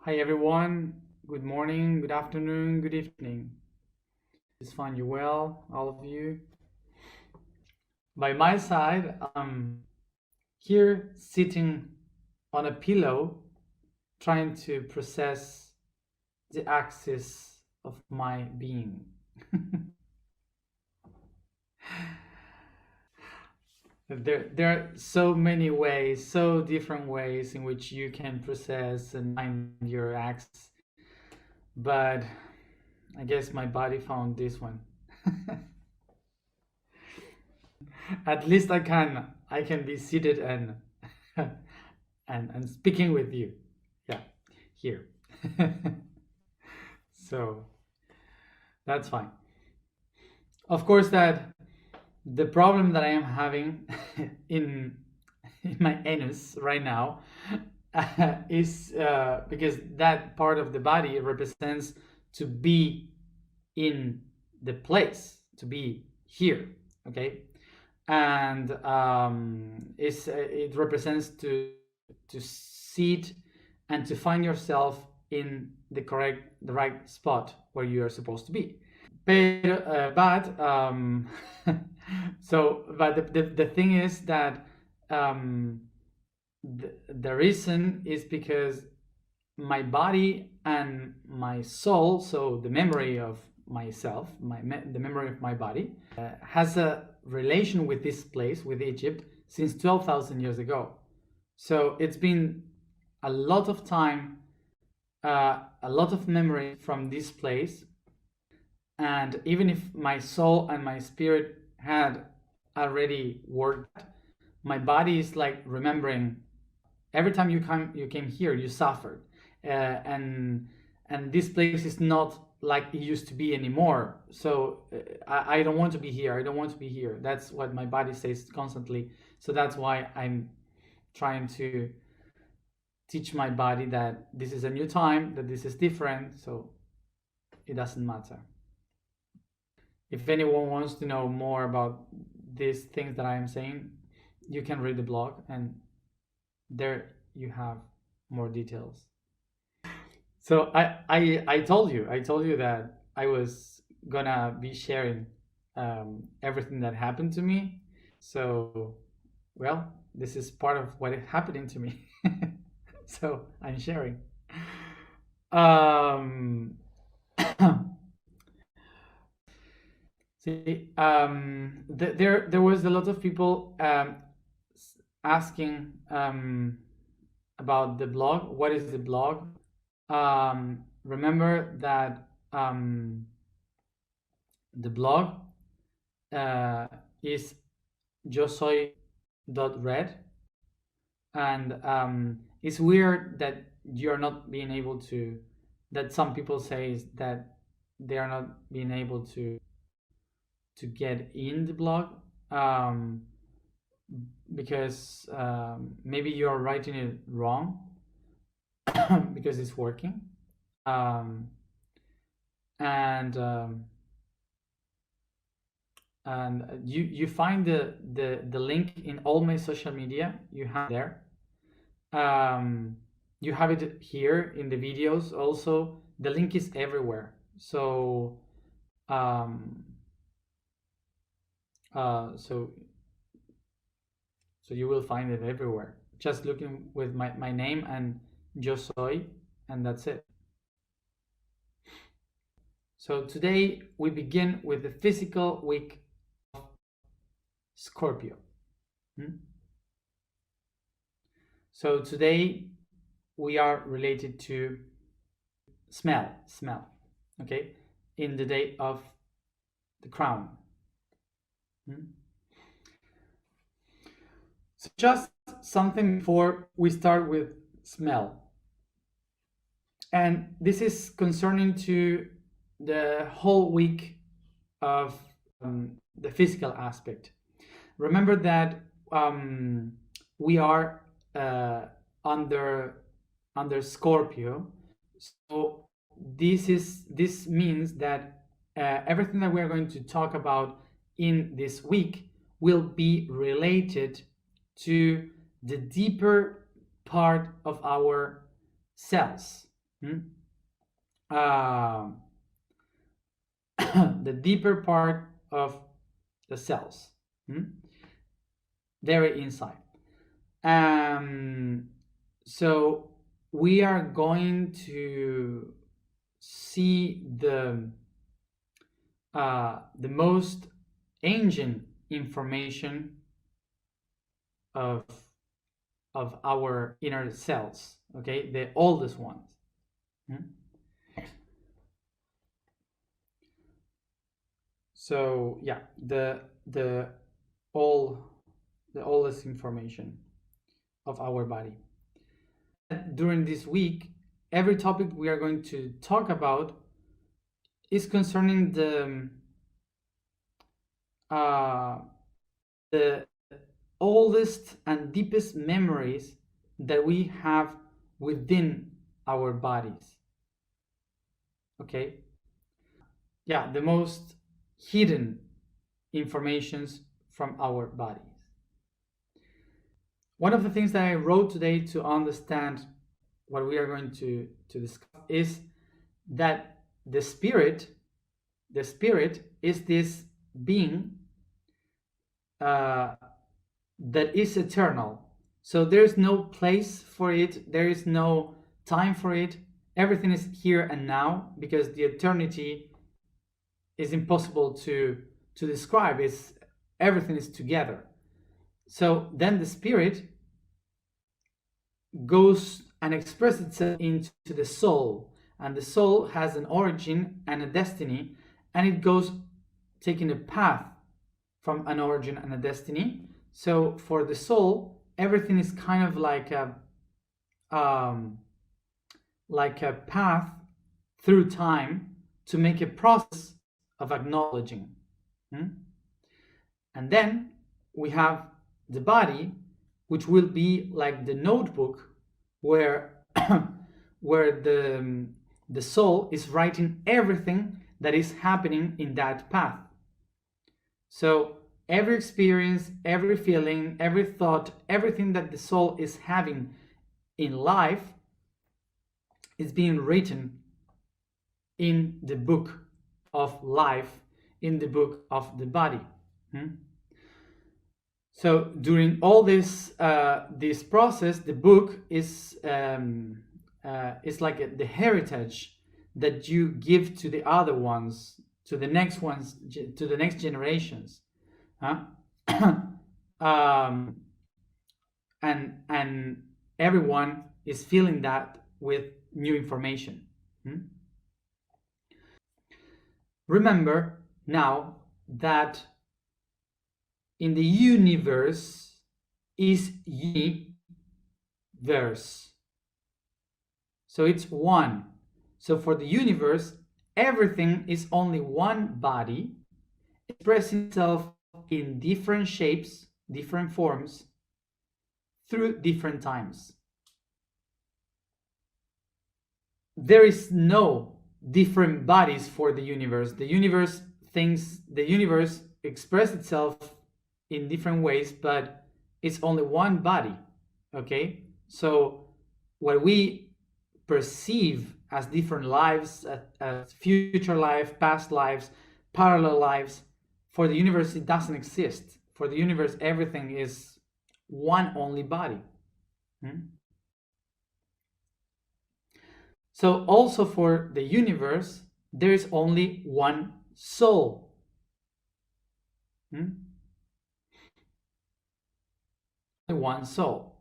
Hi everyone, good morning, good afternoon, good evening. Just find you well, all of you. By my side, I'm here sitting on a pillow trying to process the axis of my being. There are so many ways, so different ways in which you can process and find your axis, but I guess my body found this one. At least I can be seated and and speaking with you. Yeah, here. So that's fine. Of course that the problem that I am having in in my anus right now is because that part of the body represents to be in the place, to be here, okay? And it represents to sit and to find yourself in the right spot where you are supposed to be. But the thing is that the reason is because my body and my soul, so the memory of myself, the memory of my body, has a relation with this place, with Egypt, since 12,000 years ago. So it's been a lot of time, a lot of memory from this place. And even if my soul and my spirit had already worked, my body is like remembering every time you came here, you suffered, and this place is not like it used to be anymore. So I don't want to be here. I don't want to be here. That's what my body says constantly. So that's why I'm trying to teach my body that this is a new time, that this is different. So it doesn't matter. If anyone wants to know more about these things that I am saying, you can read the blog, and there you have more details. So I told you that I was gonna be sharing everything that happened to me. So, well, this is part of what is happening to me. So I'm sharing. Um, See, there was a lot of people asking about the blog. What is the blog? Remember that the blog is yosoy.red, and it's weird that you're not being able to. That some people say is that they are not being able to get in the blog, um, because maybe you're writing it wrong because it's working, um, and you find the link in all my social media. You have there. Um, you have it here in the videos also. The link is everywhere. So um, so you will find it everywhere. Just looking with my name and Yo Soy, and that's it. So today we begin with the physical week of Scorpio. So today we are related to smell, okay, in the day of the crown. So just something before we start with smell. And this is concerning to the whole week of the physical aspect. Remember that we are under Scorpio. So this means that everything that we are going to talk about in this week will be related to the deeper part of our cells. the deeper part of the cells, very inside. So we are going to see the most ancient information of our inner cells, okay, the oldest ones. So yeah, the oldest information of our body. During this week, every topic we are going to talk about is concerning the oldest and deepest memories that we have within our bodies. Okay? Yeah, the most hidden informations from our bodies. One of the things that I wrote today to understand what we are going to discuss is that the spirit is this being that is eternal. So there's no place for it, there is no time for it. Everything is here and now, because the eternity is impossible to describe. Everything is together. So then the spirit goes and expresses itself into the soul, and the soul has an origin and a destiny, and it goes taking a path from an origin and a destiny. So for the soul, everything is kind of like a path through time to make a process of acknowledging. And then we have the body, which will be like the notebook where where the soul is writing everything that is happening in that path. So every experience, every feeling, every thought, everything that the soul is having in life is being written in the book of life, in the book of the body. So during all this process, the book is like the heritage that you give to the other ones, to the next ones, to the next generations. And everyone is feeling that with new information. Remember now that in the universe is universe. So it's one. So for the universe, everything is only one body expressing itself in different shapes, different forms, through different times. There is no different bodies for the universe. The universe expresses itself in different ways, but it's only one body. Okay? So what we perceive as different lives, as future life, past lives, parallel lives, for the universe it doesn't exist. For the universe, everything is one only body. So also for the universe, there is only one soul. One soul,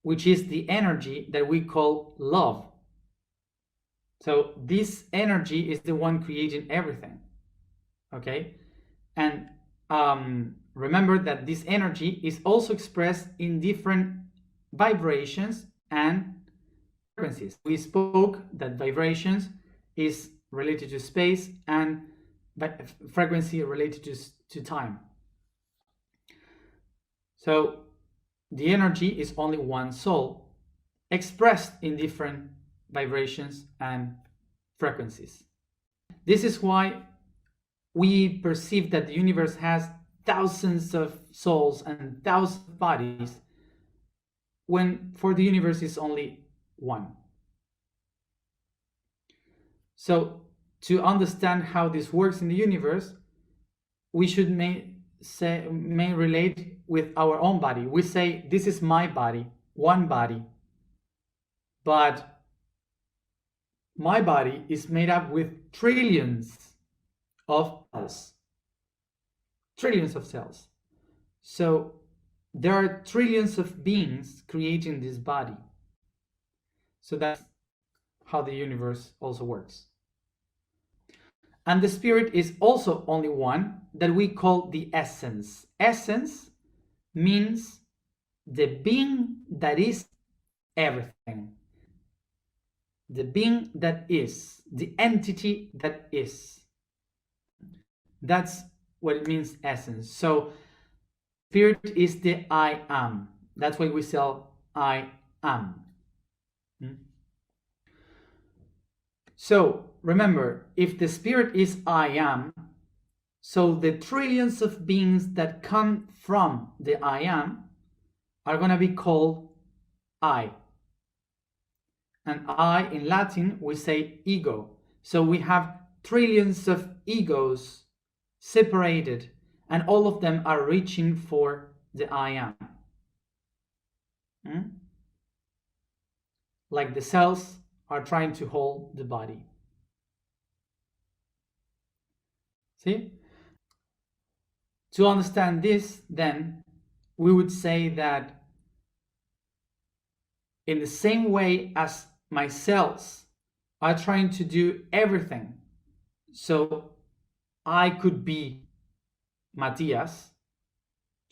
which is the energy that we call love. So this energy is the one creating everything. Okay? And remember that this energy is also expressed in different vibrations and frequencies. We spoke that vibrations is related to space and frequency related to time. So the energy is only one soul expressed in different vibrations and frequencies. This is why we perceive that the universe has thousands of souls and thousands of bodies, when for the universe is only one. So to understand how this works in the universe, we should may relate with our own body. We say, this is my body, one body, but my body is made up with trillions of cells. Trillions of cells. So there are trillions of beings creating this body. So that's how the universe also works. And the spirit is also only one that we call the essence. Essence means the being that is everything. The being that is, the entity that is. That's what it means, essence. So spirit is the I am. That's why we sell I am. So remember, if the spirit is I am, so the trillions of beings that come from the I am are going to be called I. And I in Latin we say ego. So we have trillions of egos separated, and all of them are reaching for the I am. Like the cells are trying to hold the body. See? To understand this, then, we would say that in the same way as my cells are trying to do everything, so I could be Matias,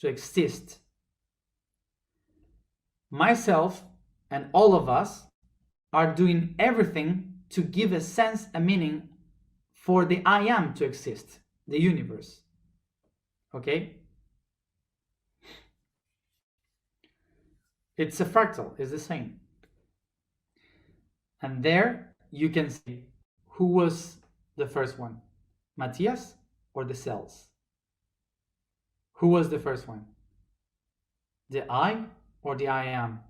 to exist, myself and all of us are doing everything to give a sense, a meaning for the I am to exist, the universe. Okay? It's a fractal, it's the same. And there you can see who was the first one, Matias or the cells? Who was the first one? The I or the I am?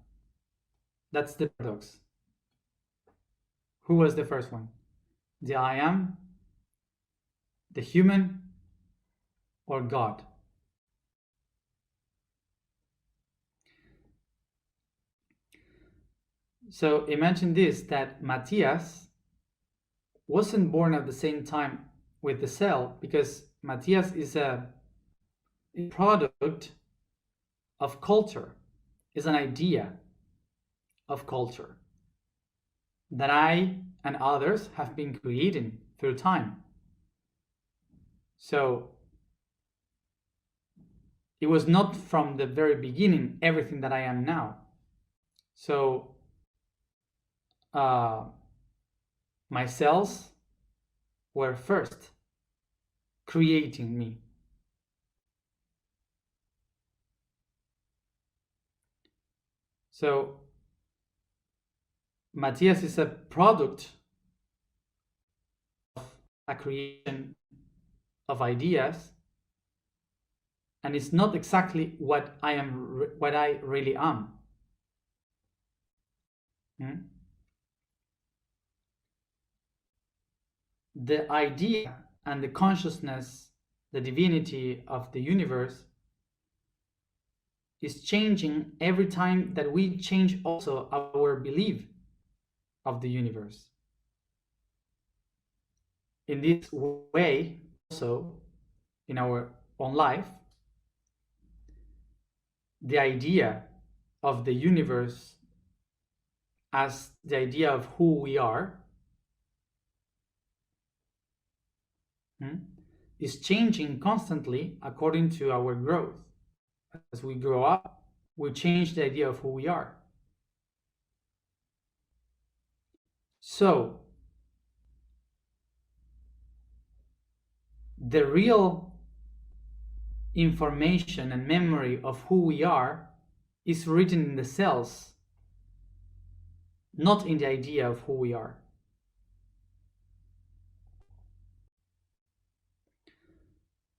That's the paradox. Who was the first one? The I am, the human, or God? So imagine this, that Matias wasn't born at the same time with the cell, because Matias is a product of culture, is an idea of culture that I and others have been creating through time. So it was not from the very beginning everything that I am now. So my cells were first creating me. So Matias is a product of a creation of ideas, and it's not exactly what I am, what I really am. The idea and the consciousness, the divinity of the universe is changing every time that we change also our belief of the universe. In this way, also in our own life, the idea of the universe as the idea of who we are is changing constantly according to our growth. As we grow up, we change the idea of who we are. So the real information and memory of who we are is written in the cells, not in the idea of who we are.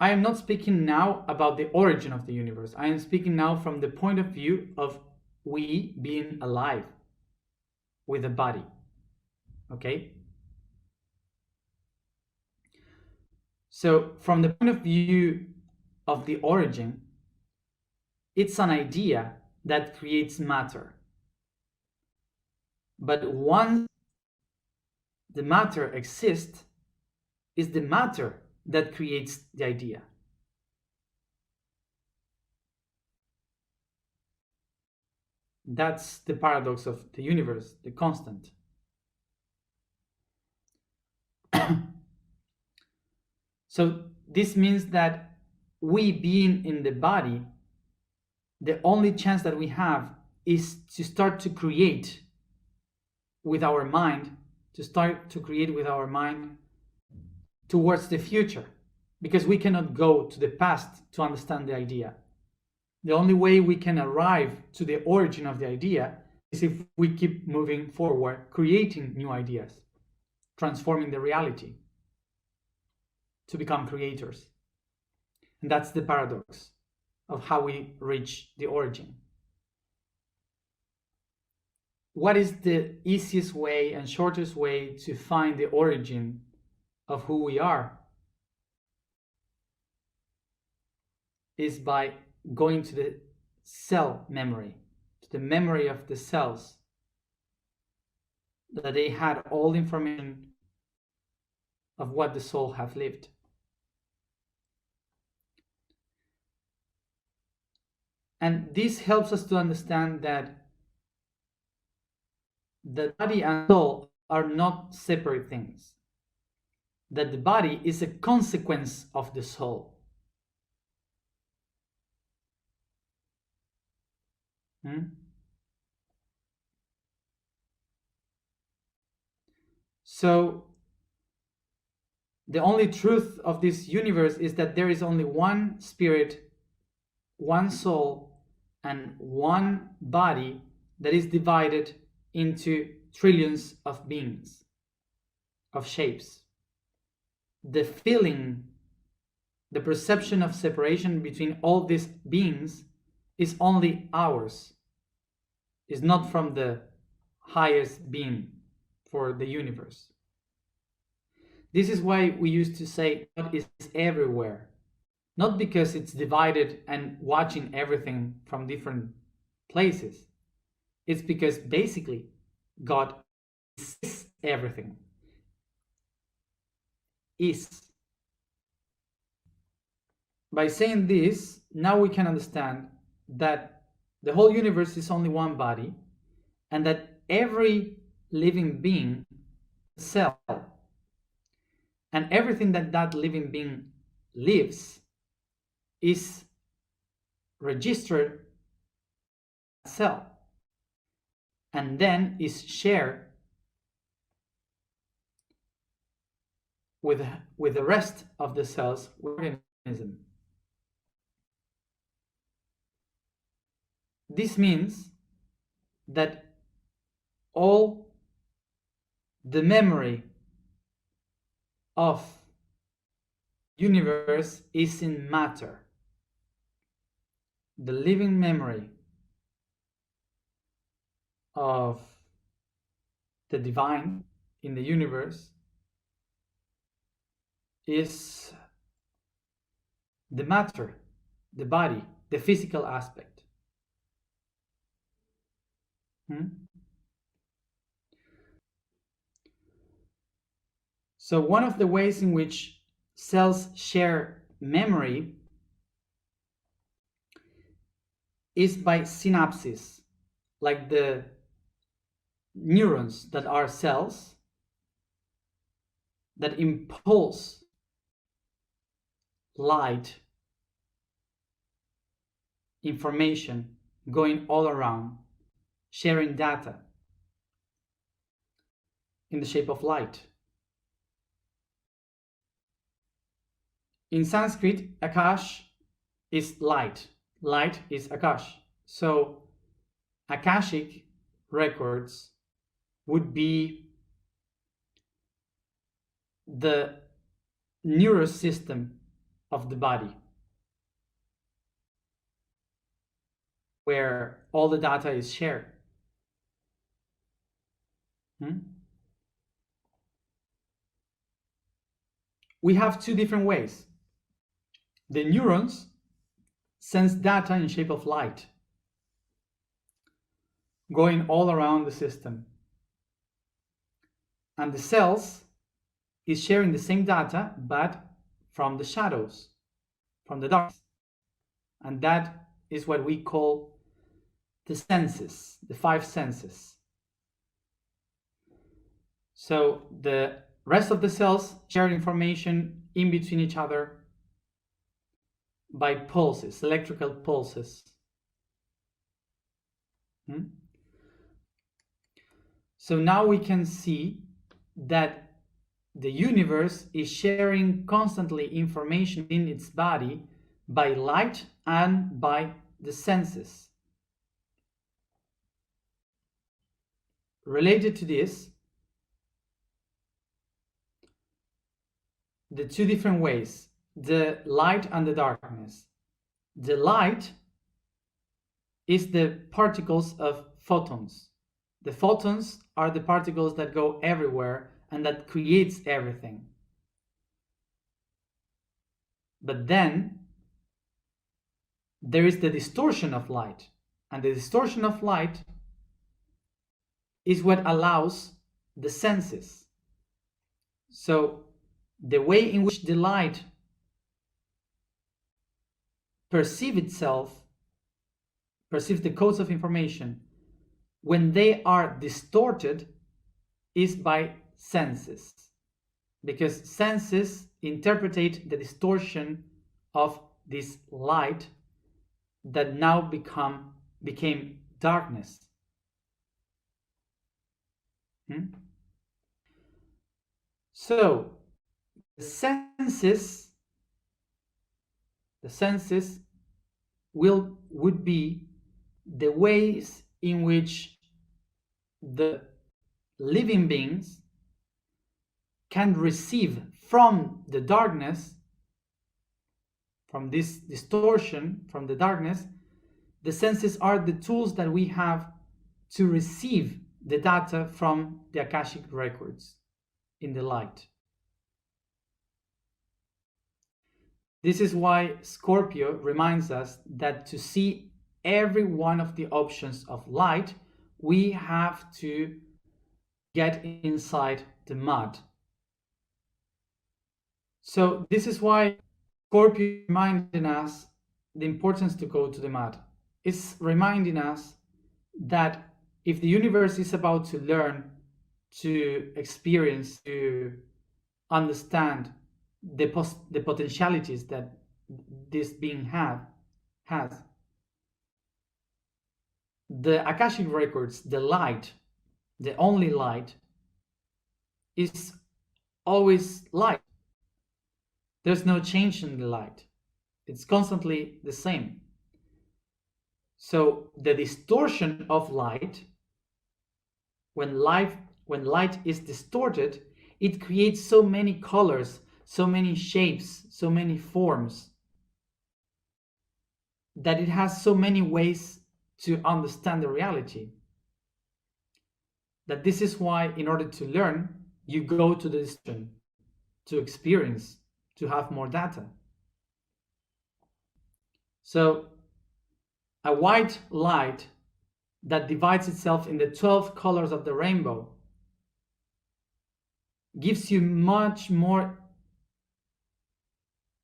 I am not speaking now about the origin of the universe. I am speaking now from the point of view of we being alive with a body. Okay? So from the point of view of the origin, it's an idea that creates matter. But once the matter exists, it's the matter that creates the idea. That's the paradox of the universe, the constant. So this means that we being in the body, the only chance that we have is to start to create with our mind, towards the future, because we cannot go to the past to understand the idea. The only way we can arrive to the origin of the idea is if we keep moving forward, creating new ideas, transforming the reality to become creators. And that's the paradox of how we reach the origin. What is the easiest way and shortest way to find the origin of who we are? Is by going to the cell memory, to the memory of the cells, that they had all the information of what the soul have lived. And this helps us to understand that the body and soul are not separate things, that the body is a consequence of the soul. So the only truth of this universe is that there is only one spirit, one soul, and one body that is divided into trillions of beings, of shapes. The feeling, the perception of separation between all these beings is only ours. It's not from the highest being for the universe. This is why we used to say God is everywhere. Not because it's divided and watching everything from different places. It's because basically God is everything. Is. By saying this, now we can understand that the whole universe is only one body, and that every living being, cell, and everything that living being lives is registered as cell, and then is shared with the rest of the cells organism. This means that all the memory of universe is in matter. The living memory of the divine in the universe is the matter, the body, the physical aspect. So one of the ways in which cells share memory is by synapses, like the neurons that are cells that impulse light, information going all around, sharing data in the shape of light. In Sanskrit, Akash is light. Light is Akash. So Akashic records would be the nervous system of the body, where all the data is shared. we have two different ways. The neurons sense data in shape of light going all around the system. And the cells is sharing the same data, but from the shadows, from the darkness. And that is what we call the senses, the five senses. So the rest of the cells share information in between each other by pulses, electrical pulses. So now we can see that the universe is sharing constantly information in its body by light and by the senses. Related to this, the two different ways, the light and the darkness. The light is the particles of photons. The photons are the particles that go everywhere and that creates everything. But then there is the distortion of light, and the distortion of light is what allows the senses. So the way in which the light perceives the codes of information, when they are distorted, is by senses, because senses interpret the distortion of this light that now became darkness. So the senses would be the ways in which the living beings can receive from the darkness, from this distortion, from the darkness. The senses are the tools that we have to receive the data from the Akashic records in the light. This is why Scorpio reminds us that to see every one of the options of light, we have to get inside the mud. So this is why Scorpio is reminding us the importance to go to the mud. It's reminding us that if the universe is about to learn, to experience, to understand the potentialities that this being has, the Akashic records, the light, the only light, is always light. There's no change in the light. It's constantly the same. So the distortion of light, when light is distorted, it creates so many colors, so many shapes, so many forms, that it has so many ways to understand the reality. That this is why, in order to learn, you go to the distortion, to experience, to have more data. So a white light that divides itself in the 12 colors of the rainbow gives you much more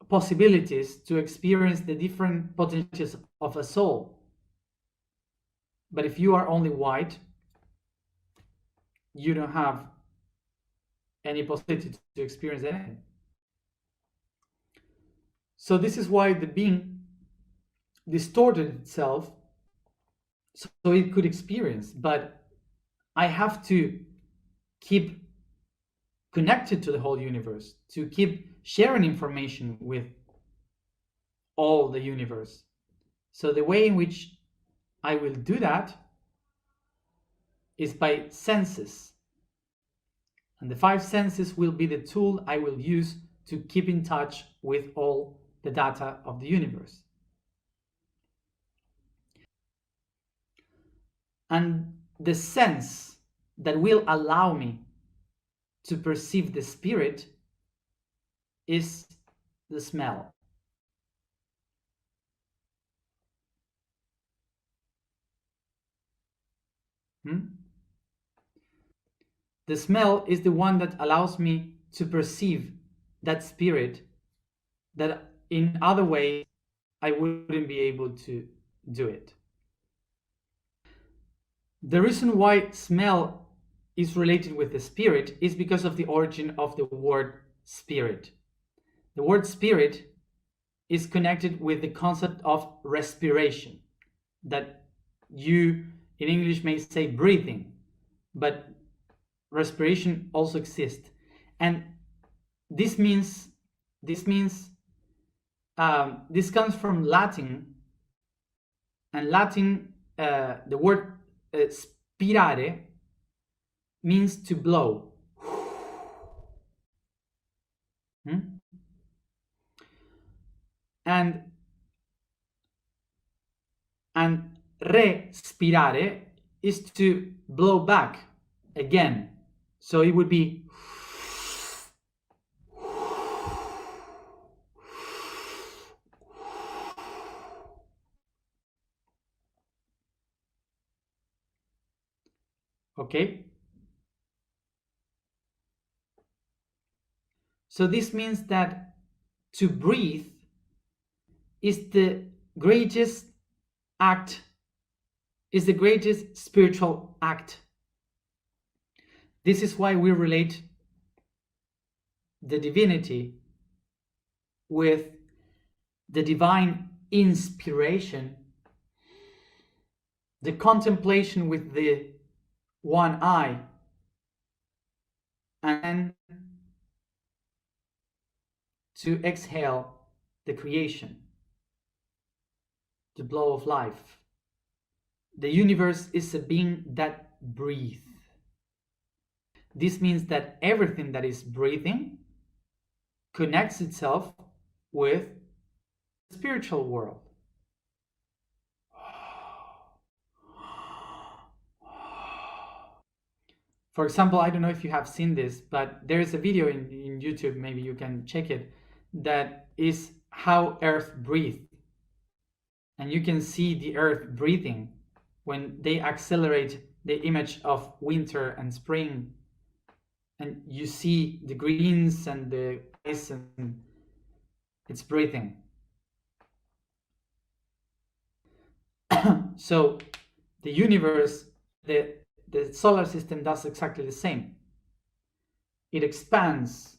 possibilities to experience the different potentials of a soul. But if you are only white, you don't have any possibility to experience anything. So this is why the being distorted itself so it could experience. But I have to keep connected to the whole universe, to keep sharing information with all the universe. So the way in which I will do that is by senses. And the five senses will be the tool I will use to keep in touch with all the data of the universe. And the sense that will allow me to perceive the spirit is the smell. The smell is the one that allows me to perceive that spirit that in other ways I wouldn't be able to do it. The reason why smell is related with the spirit is because of the origin of the word spirit. The word spirit is connected with the concept of respiration, that you in English may say breathing, but respiration also exists. And this comes from Latin, and Latin, the word spirare means to blow. And respirare is to blow back again. So it would be okay. So this means that to breathe is the greatest act, is the greatest spiritual act. This is why we relate the divinity with the divine inspiration, the contemplation with the one eye, and to exhale the creation, the blow of life. The universe is a being that breathes. This means that everything that is breathing connects itself with the spiritual world. For example, I don't know if you have seen this, but there is a video in YouTube, maybe you can check it, that is how Earth breathes. And you can see the Earth breathing when they accelerate the image of winter and spring. And you see the greens and the ice, and it's breathing. So the universe, the solar system does exactly the same. It expands,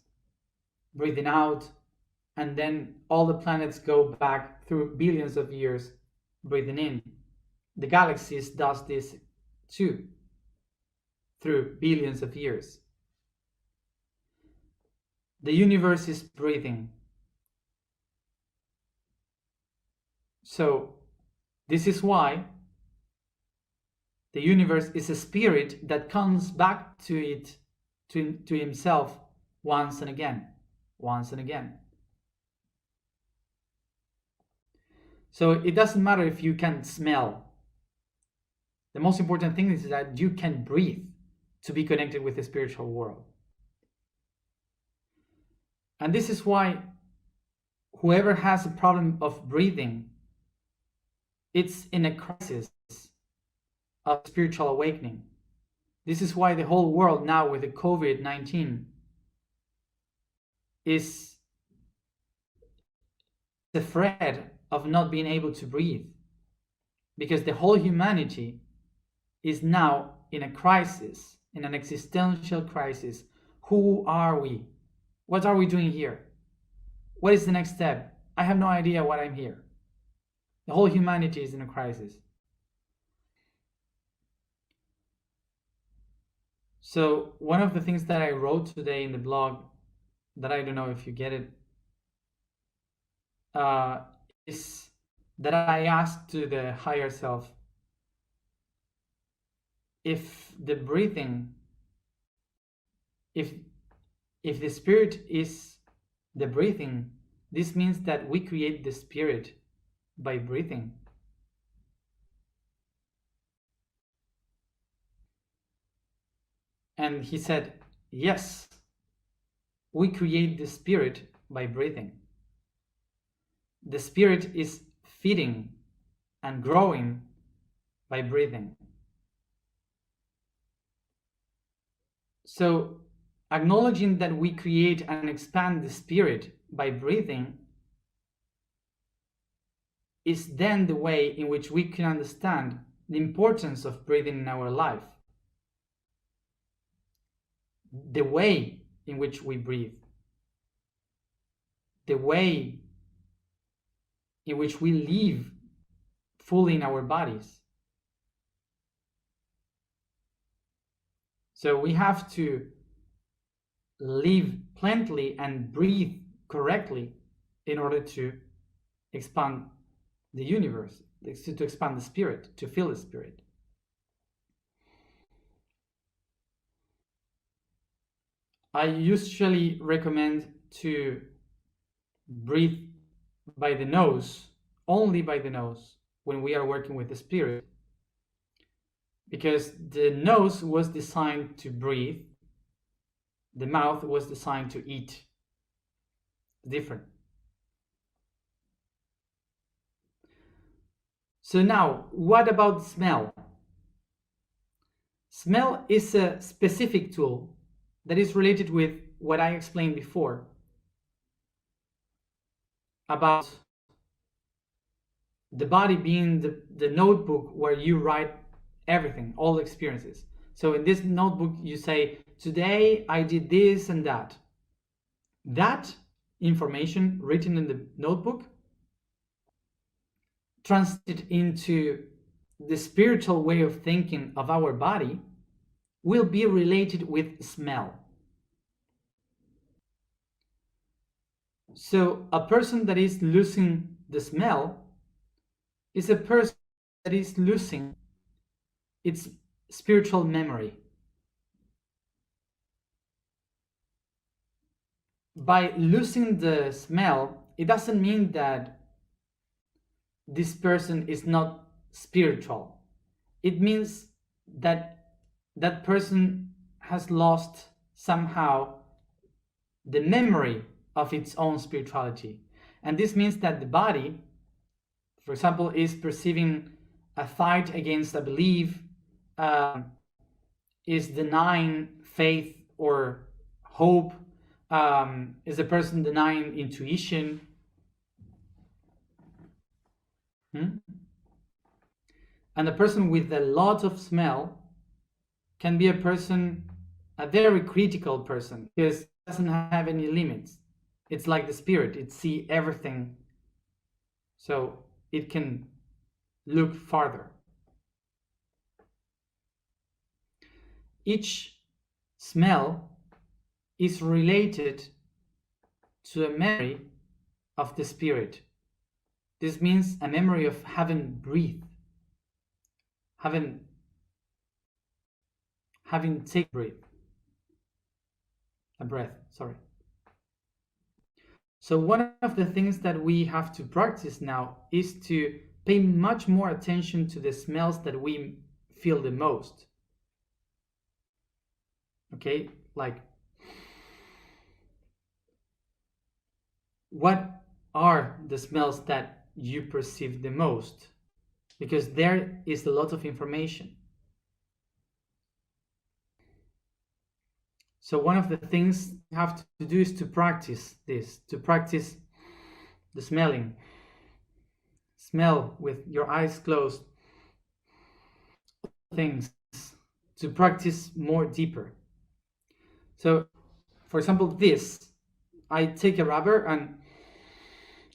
breathing out, and then all the planets go back through billions of years, breathing in. The galaxies does this too, through billions of years. The universe is breathing. So this is why the universe is a spirit that comes back to himself once and again, once and again. So it doesn't matter if you can smell. The most important thing is that you can breathe to be connected with the spiritual world. And this is why whoever has a problem of breathing, it's in a crisis of spiritual awakening. This is why the whole world now with the COVID-19 is afraid of not being able to breathe, because the whole humanity is now in a crisis, in an existential crisis. Who are we? What are we doing here? What is the next step? I have no idea why I'm here. The whole humanity is in a crisis. So one of the things that I wrote today in the blog, that I don't know if you get it, is that I asked to the higher self, if the breathing, if the spirit is the breathing, this means that we create the spirit by breathing. And he said, yes, we create the spirit by breathing. The spirit is feeding and growing by breathing. So, acknowledging that we create and expand the spirit by breathing is then the way in which we can understand the importance of breathing in our life. The way in which we breathe. The way in which we live fully in our bodies. So we have to live plentifully and breathe correctly in order to expand the universe, to expand the spirit, to feel the spirit. I usually recommend to breathe by the nose, only by the nose, when we are working with the spirit, because the nose was designed to breathe, the mouth was designed to eat. Different. So now, what about smell? Smell is a specific tool that is related with what I explained before about the body being the notebook where you write everything, all experiences. So in this notebook you say, today I did this and that. That information written in the notebook translated into the spiritual way of thinking of our body will be related with smell. So a person that is losing the smell is a person that is losing its spiritual memory. By losing the smell, it doesn't mean that this person is not spiritual. It means that that person has lost somehow the memory of its own spirituality. And this means that the body, for example, is perceiving a fight against a belief, is denying faith or hope, is a person denying intuition. And a person with a lot of smell can be a person, a very critical person, because it doesn't have any limits. It's like the spirit, it sees everything, so it can look farther. Each smell is related to a memory of the spirit. This means a memory of having breathed, having taken a breath. So one of the things that we have to practice now is to pay much more attention to the smells that we feel the most. Okay, like what are the smells that you perceive the most? Because there is a lot of information. So one of the things you have to do is to practice this, to practice the smelling. Smell with your eyes closed. Things to practice more deeper. So, for example, this, I take a rubber and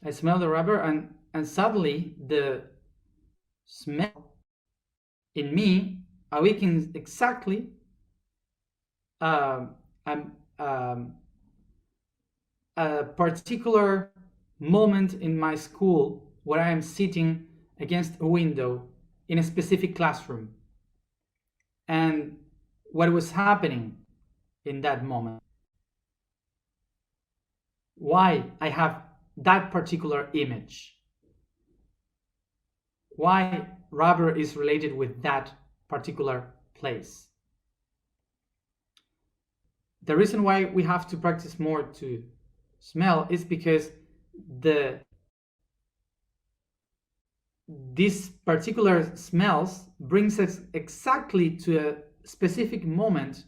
I smell the rubber, and suddenly the smell in me awakens exactly a particular moment in my school where I am sitting against a window in a specific classroom, and what was happening in that moment, why I have that particular image, why rubber is related with that particular place. The reason why we have to practice more to smell is because these particular smells brings us exactly to a specific moment,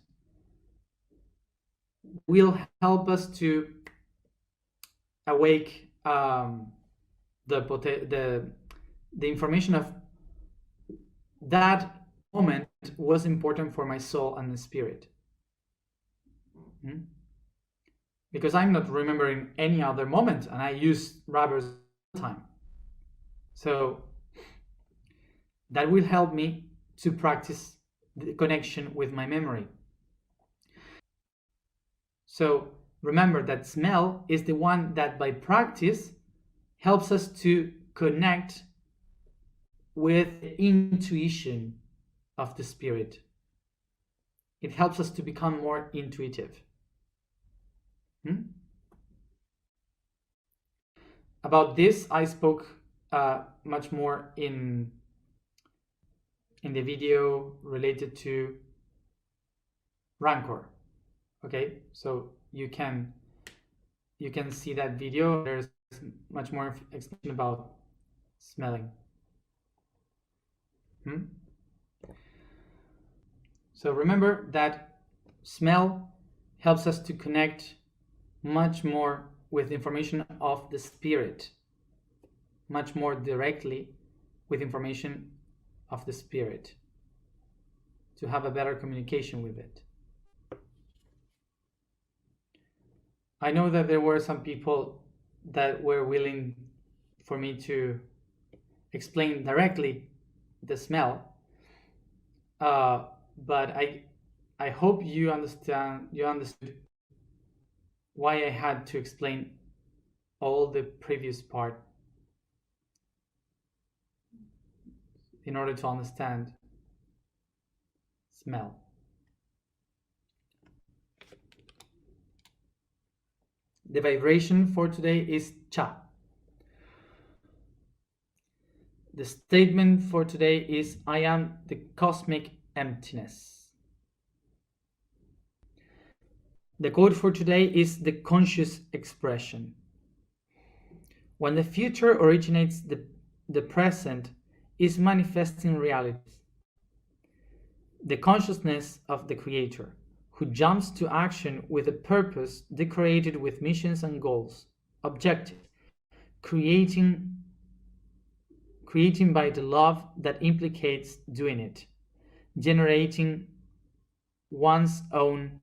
will help us to awake the information of that moment was important for my soul and the spirit. Because I'm not remembering any other moment, and I use rubbers all the time. So that will help me to practice the connection with my memory. So remember that smell is the one that by practice helps us to connect with the intuition of the spirit. It helps us to become more intuitive. About this, I spoke much more in the video related to rancor. Okay, so you can see that video. There's much more explanation about smelling. So remember that smell helps us to connect much more with information of the spirit, much more directly with information of the spirit, to have a better communication with it. I know that there were some people that were willing for me to explain directly the smell, but I hope you understood why I had to explain all the previous part in order to understand smell. The vibration for today is cha. The statement for today is I am the cosmic emptiness. The quote for today is the conscious expression. When the future originates, the present is manifesting realities. The consciousness of the creator, who jumps to action with a purpose decorated with missions and goals, objectives, creating by the love that implicates doing it, generating one's own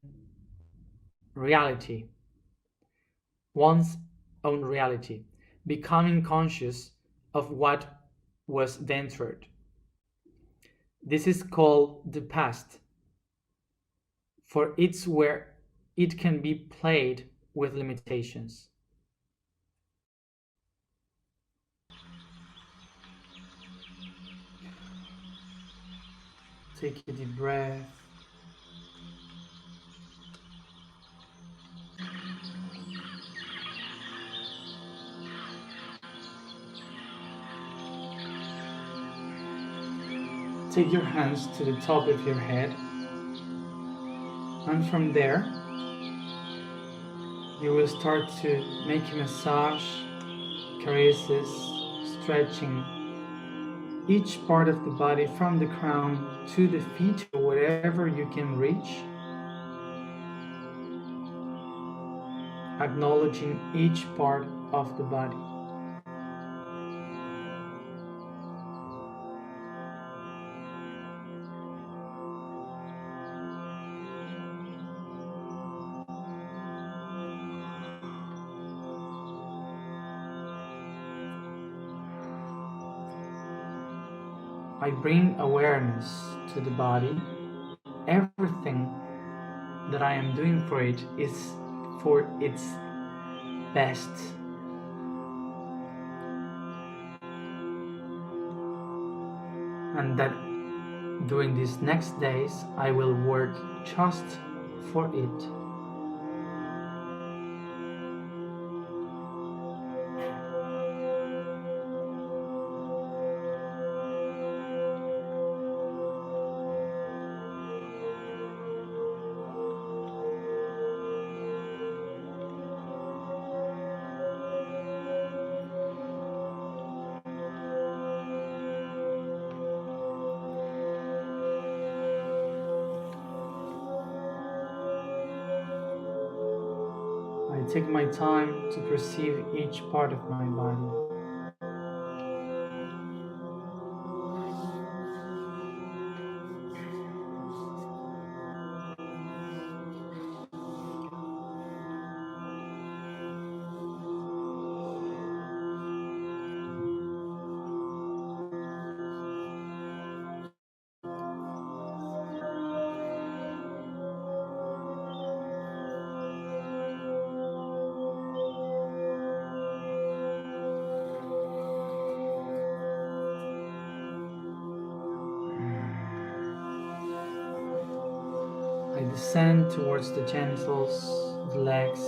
reality, becoming conscious of what was ventured. This is called the past, for it's where it can be played with limitations. Take a deep breath. Take your hands to the top of your head, and from there you will start to make a massage, caresses, stretching each part of the body from the crown to the feet or wherever you can reach, acknowledging each part of the body. I bring awareness to the body. Everything that I am doing for it is for its best. And that during these next days, I will work just for it. take my time to perceive each part of my body. I descend towards the genitals, the legs.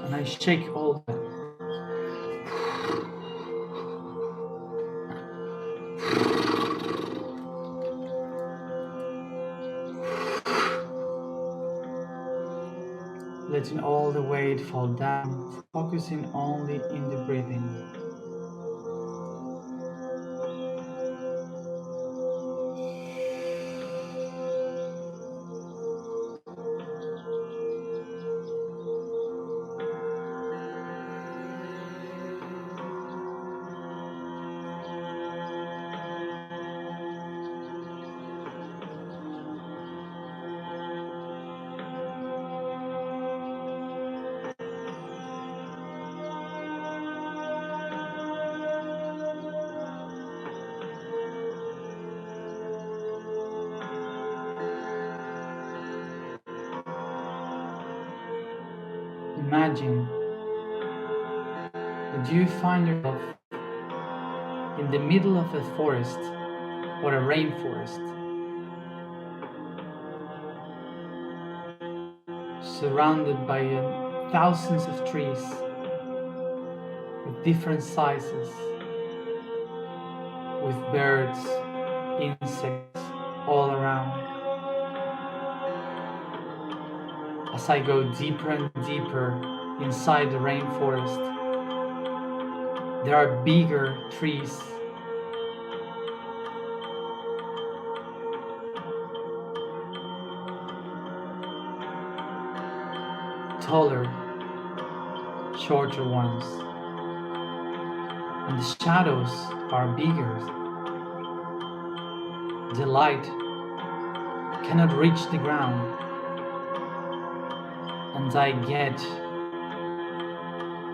And I shake all that. Letting all the weight fall down, focusing only in the breathing. Imagine that you find yourself in the middle of a forest or a rainforest, surrounded by thousands of trees with different sizes, with birds, insects all around. As I go deeper and deeper inside the rainforest, there are bigger trees, taller, shorter ones, and the shadows are bigger. The light cannot reach the ground, and I get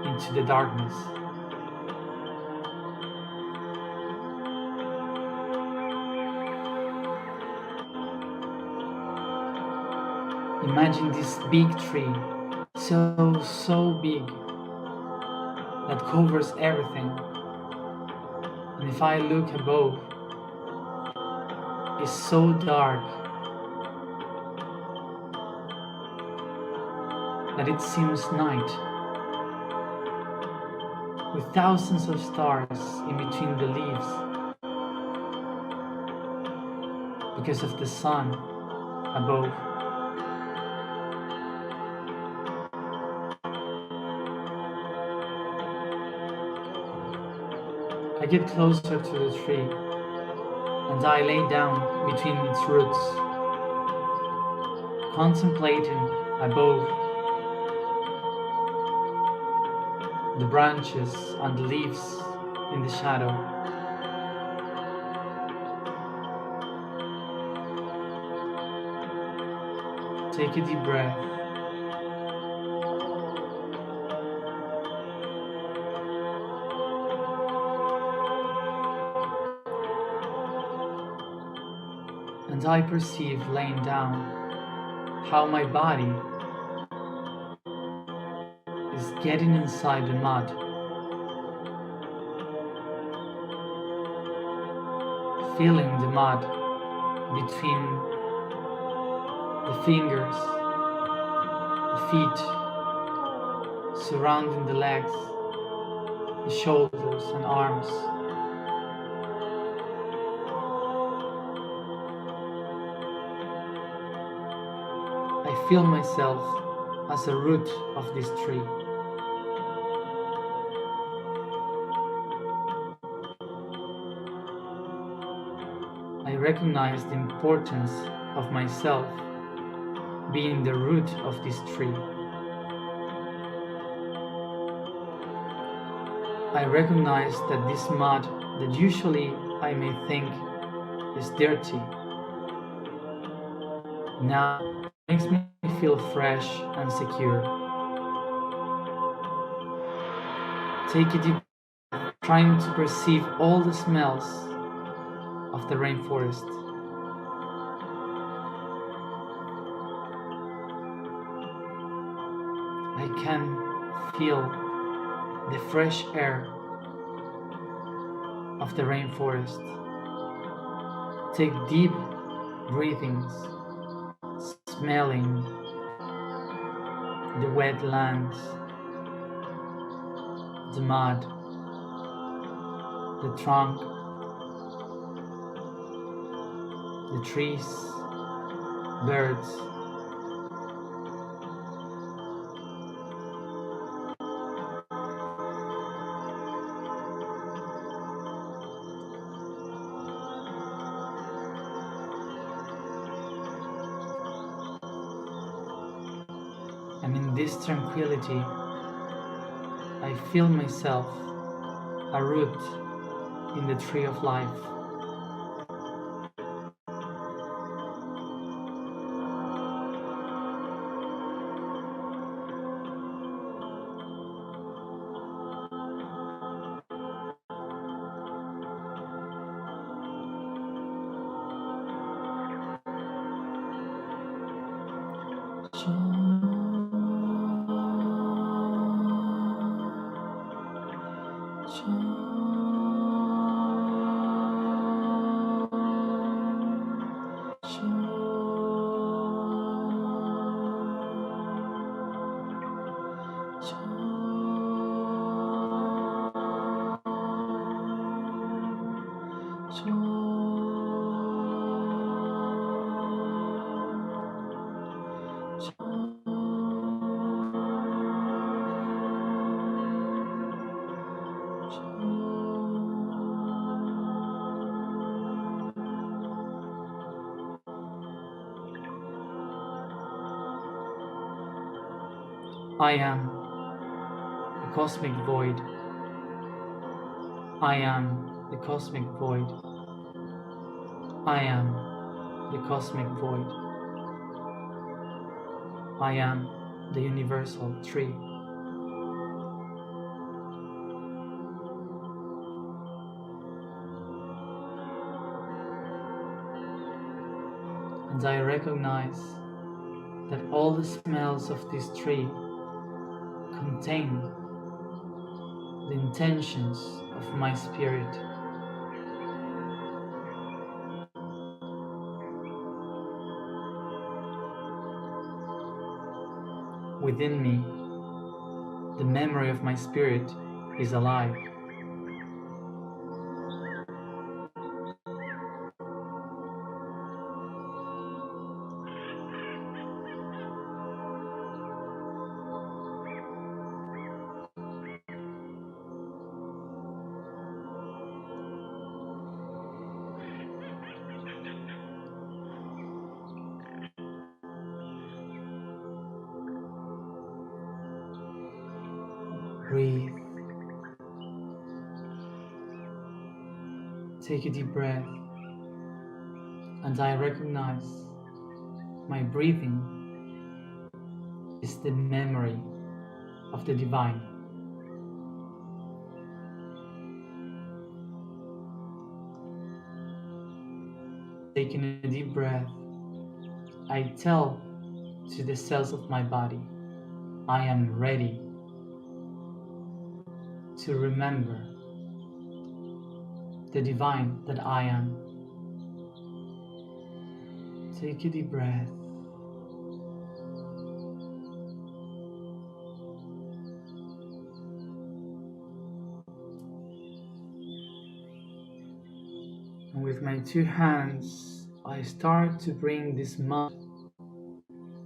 into the darkness. Imagine this big tree, so big, that covers everything. And if I look above, it's so dark that it seems night, with thousands of stars in between the leaves because of the sun above. I get closer to the tree and I lay down between its roots, contemplating above the branches and the leaves in the shadow. Take a deep breath. And I perceive laying down how my body is getting inside the mud, feeling the mud between the fingers, the feet, surrounding the legs, the shoulders and arms. I feel myself as a root of this tree. I recognize the importance of myself being the root of this tree. I recognize that this mud that usually I may think is dirty now makes me feel fresh and secure. Take a deep breath, trying to perceive all the smells of the rainforest. I can feel the fresh air of the rainforest. Take deep breathings, smelling the wet lands, the mud, the trunk, the trees, birds. And in this tranquility, I feel myself a root in the tree of life. I am the cosmic void. I am the cosmic void. I am the cosmic void. I am the universal tree. And I recognize that all the smells of this tree contain the intentions of my spirit. Within me, the memory of my spirit is alive. Breathe. Take a deep breath, and I recognize my breathing is the memory of the divine. Taking a deep breath, I tell to the cells of my body, I am ready to remember the divine that I am. Take a deep breath And with my two hands, I start to bring this mud,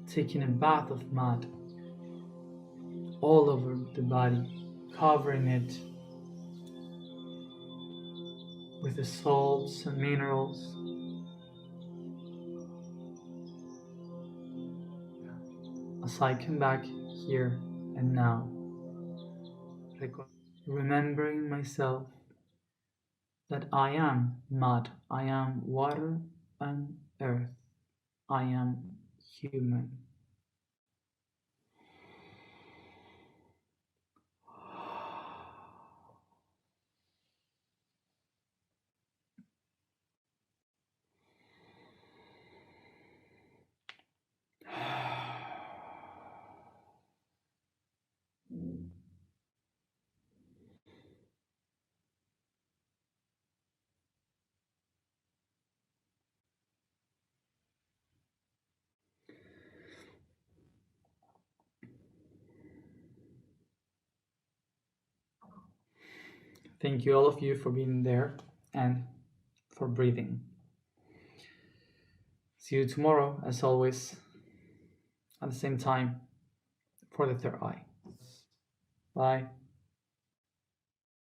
taking a bath of mud all over the body, covering it with the salts and minerals. As I come back here and now, remembering myself that I am mud, I am water and earth, I am human. Thank you, all of you, for being there and for breathing. See you tomorrow, as always, at the same time, for the third eye. Bye.